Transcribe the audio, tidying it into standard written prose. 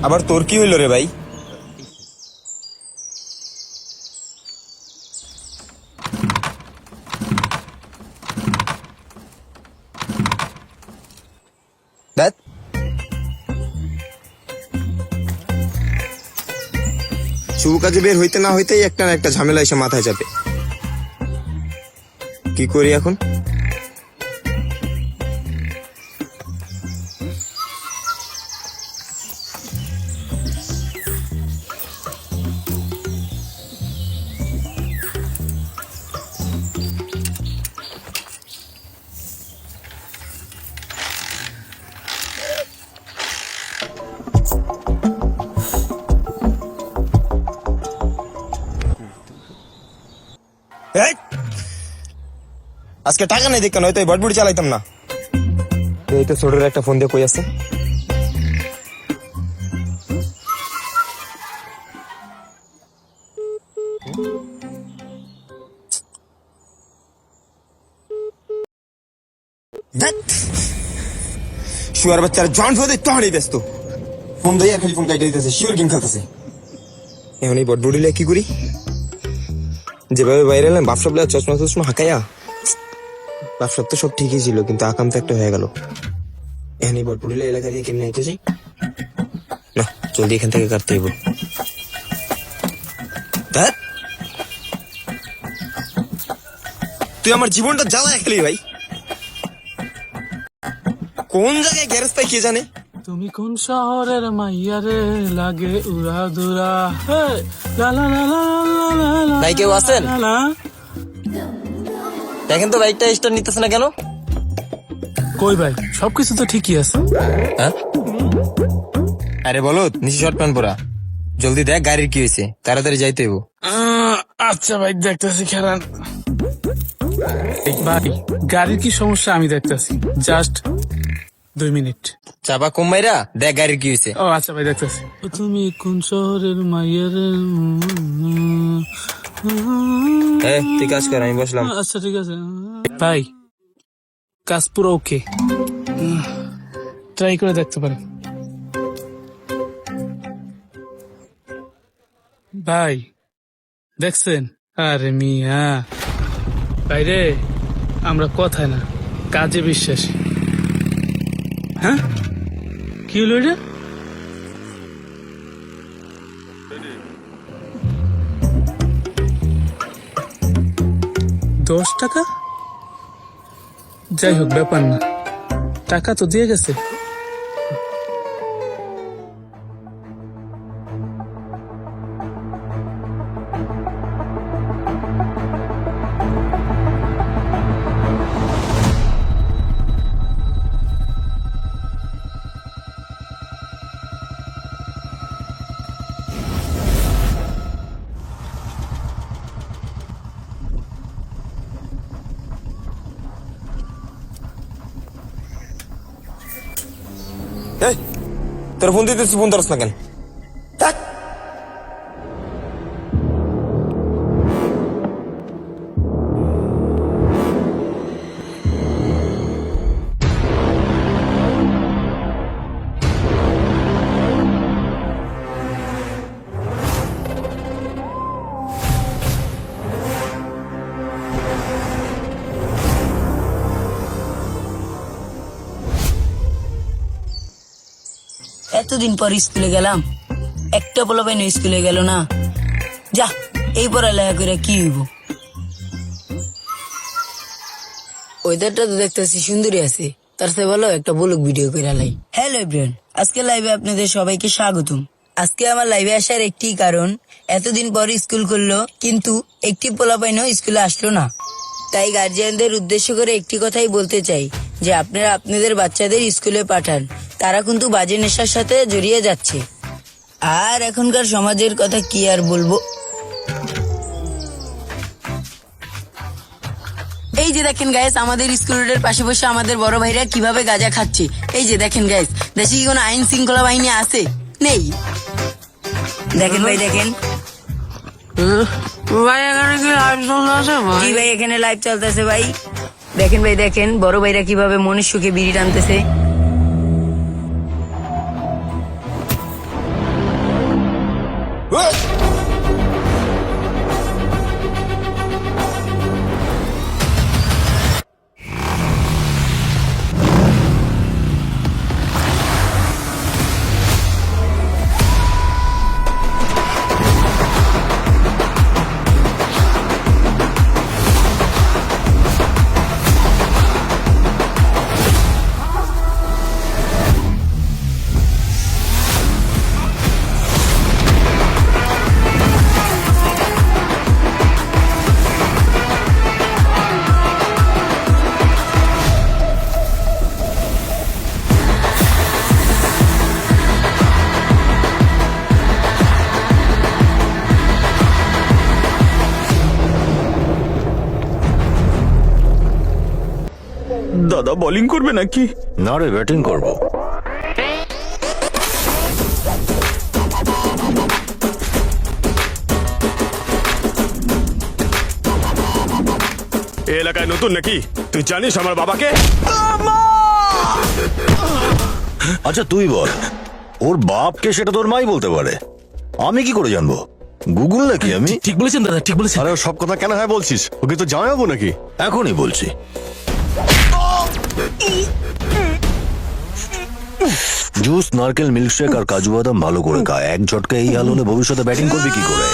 আবার তোর কি হইল রে ভাই? দেখ শুভ কাজে বের হইতে না হইতেই একটা না একটা ঝামেলা এসে মাথায় চাপে। কি করি এখন? এই! আজকে টাকা নেই দেখ নয়তো এই বটবুটি চালাইতাম না। এই তো ছোটর একটা ফোন দিয়ে কই আছে। শুয়ার বাচ্চারা জন ফোদে তহড়ই ব্যস্ত। ফোন দিয়ে খালি ফোন কাইটে দিতেছে, শিওর গেম খেলতেছে। এখন এই বটবুটি লে কি করি? যেভাবে বাইরে এলাম বাপসব চশমা চশমা হাঁকাইয়া, বাপসব তো সব ঠিকই ছিল কিন্তু আকাম তো একটা হয়ে গেল। এখন এই বটবুটিলা এলাকা দিয়ে কেমনি আইতেছি না, জলদি এখান থেকে কাটতে হইব। তুই আমার জীবনটা জ্বালায় খেলি ভাই। কোন জায়গায় গ্যারেজ পাই কে জানে। তুমি কোন শহরের মাইয়া রে লাগে উড়া দুরা। ভাই কেউ আছেন? দেখেন তো বাইকটা স্টার্ট নিতেছে না কেন? কই ভাই, সবকিছু তো ঠিকই আছে। হ্যাঁ? আরে বলো নিচে শর্ট প্যান্ট পরা, জলদি দেখ গাড়ির কি হয়েছে, তাড়াতাড়ি যাইতে হইব। আচ্ছা ভাই দেখতেছি, খেলান ভাই গাড়ির কি সমস্যা আমি দেখতেছি, জাস্ট 2 মিনিট। চাপা কমাইরা দেখ গাড়ির কি হয়েছে। ও আচ্ছা ভাই দেখতেছি। তুমি কোন শহরের মাইয়া রে। তুই কাজ কর, আমি বসলাম। আচ্ছা ঠিক আছে ভাই, কাজ পুরো ওকে, ট্রাই করে দেখতে পারেন ভাই। দেখছেন? আরে মিয়া ভাই রে, আমরা কথায় না কাজে বিশ্বাসী। হ্যাঁ কি হলো এটা? $10? যাই হোক ব্যাপার না, টাকা তো দিয়ে গেছে। এই তোর ফোন দিতেছি, ফোন ধরস না কেন? এতদিন পর স্কুলে গেলাম, একটা পোলাপাইন স্কুলে গেল না। যা এই পড়ালেখা করে কি হইব? ওয়েদারটা তো দেখতেছি সুন্দরই আছে, তার চেয়ে ভালো একটা ব্লগ ভিডিও করে লাই। হ্যালো এভরিওয়ান, আজকে লাইভে আপনাদের সবাইকে স্বাগতম। আজকে আমার লাইভে আসার একটি কারণ, এতদিন পর স্কুল খুললো কিন্তু একটি পোলাপাইনও স্কুলে আসলো না। তাই গার্জিয়ানদের উদ্দেশ্য করে একটি কথাই বলতে চাই যে আপনারা আপনাদের বাচ্চাদের স্কুলে পাঠান, তারা কিন্তু বাজে নেশার সাথে জড়িয়ে যাচ্ছে। আর এখনকার সমাজের কথা কি আর বলবো। এই যে দেখেন গাইস, আমাদের স্কুল রোডের পাশে বসে আমাদের বড় ভাইরা কিভাবে গাঁজা খাচ্ছে। এই যে দেখেন গাইস, দেশে কি কোনো আইন শৃঙ্খলা বাহিনী আছে? নেই। দেখেন ভাই দেখেন, ভাই এখানে কি লাইভ চলতেছে? জি ভাই এখানে লাইভ চলতেছে ভাই। দেখেন ভাই দেখেন, বড় ভাইরা কিভাবে মনের সুখে বিড়ি টানতেছে। দাদা বোলিং করবে নাকি? না রে, ব্যাটিং করব। এই এলাকায় নতুন নাকি? তুই জানিস আমার বাবাকে? আচ্ছা তুই বল, ওর বাপকে সেটা তোর মাই বলতে পারে, আমি কি করে জানবো? গুগল নাকি আমি? ঠিক বলেছেন দাদা, ঠিক বলেছেন। আরে ও সব কথা কেন হ্যাঁ বলছিস? ওকে তো জামাইবো নাকি? এখনই বলছি। জুস, নারকেল, মিল্কশেক আর কাজু বাদাম ভালো করে খা। এক ঝটকা এই হাল হলে ভবিষ্যতে ব্যাটিং করবি কি করে?